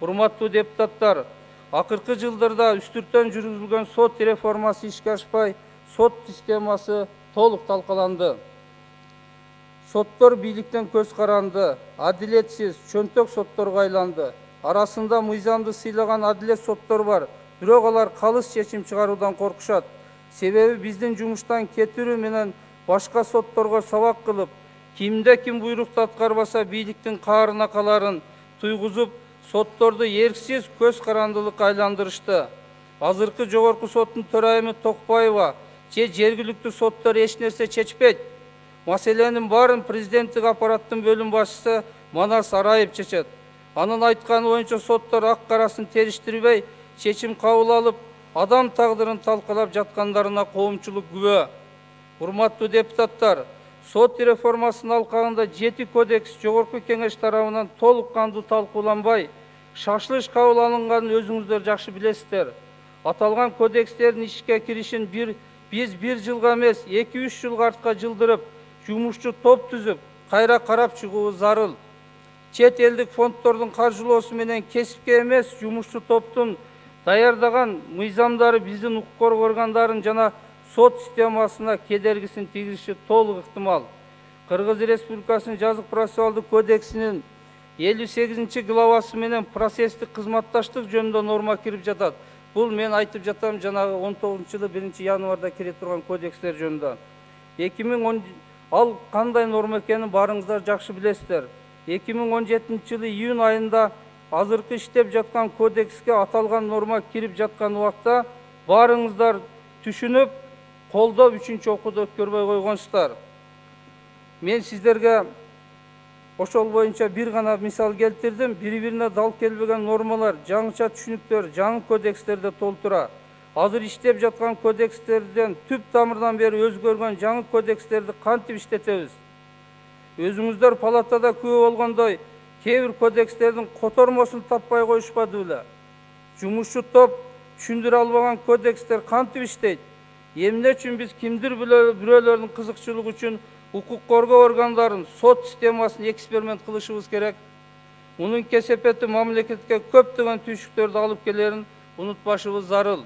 Урматтуу депутаттар, акыркы жылдарда үстүрттөн жүргүзүлгөн сот реформасы ишке ашпай, сот системасы толук талкаланды. Соттор бийликтен көз каранды, адилетсиз, чөнтөк сотторго айланды. Арасында мыйзамды сыйлаган адилет соттор бар, бирок алар калыс чечим чыгаруудан коркушат. Себеби биздин жумуштан кетирүү менен башка сотторго сабак кылып, кимде ким буйрукту аткарбаса бийликтин каарына каларын туйгузуп, сотторду эрксиз көз карандылыкка айландырышты. Азыркы жогорку соттун төрайымы Токпаева же жергиликтүү соттор эч нерсе чечпейт. Маселенин баарын президенттик аппараттын бөлүм башчысы Манас Араев чечет. Анын айтканы боюнча соттор ак карасын териштирбей, чечим кабыл алып, адам тагдырын талкалап жаткандарына коомчулук күбө. Урматтуу депутаттар, сот реформасынын алкагында 7 кодекс жогорку кеңеш тарабынан толук кандуу талкууланбай, шашылыш кабыл алынганын өзүңүздөр жакшы билесиздер. Аталган кодекстердин ишке киришин биз 1 жылга эмес, 2-3 жылга артка жылдырып, жумушчу топ түзүп, кайра карап чыгуу зарыл. Чет элдик фонддордун каржылоосу менен кесипке эмес жумушчу топтун даярдаган мыйзамдары биздин укук коргоо органдарын жана сот системасына кедергисин тийгизиши толук ыктымал. Кыргыз Республикасынын жазык процессуалдык кодексинин 58-главасы менен процесстик кызматташтык жөнүндө норма кирип жатат. Бул мен айтып жатам жанагы 19-жылы 1-январда кире турган кодекстер жөнүндө. 2010 ал кандай норма экенин барыңыздар жакшы билесиздер. 2017-жылы июнь айында азыркы иштеп жаткан кодекске аталган норма кирип жаткан убакта барыңыздар түшүнүп, колдоп 3-окууду өткөрбөй койгонсуздар. Мен сиздерге ошол боюнча бир гана мисал келтирдим. Бири-бирине дал келбеген нормалар, жаңыча түшүнүктөр жаңы кодекстерде толтура. Азыр иштеп жаткан кодекстерден түп тамырдан бери өзгөргөн жаңы кодекстерди кантип иштетебиз? Өзүңүздөр палатада күбө болгондой, кээ бир кодекстердин котормосун таппай коюшпады беле. Жумушчу топ түшүндүрө албаган кодекстер кантип иштейт? Эмне үчүн биз кимдир бирөөлөрдүн кызыкчылыгы үчүн укук коргоо органдарын, сот системасын эксперимент кылышыбыз керек? Мунун кесепети мамлекетке көптөгөн түйшүктөрдү алып келерин унутпашыбыз зарыл.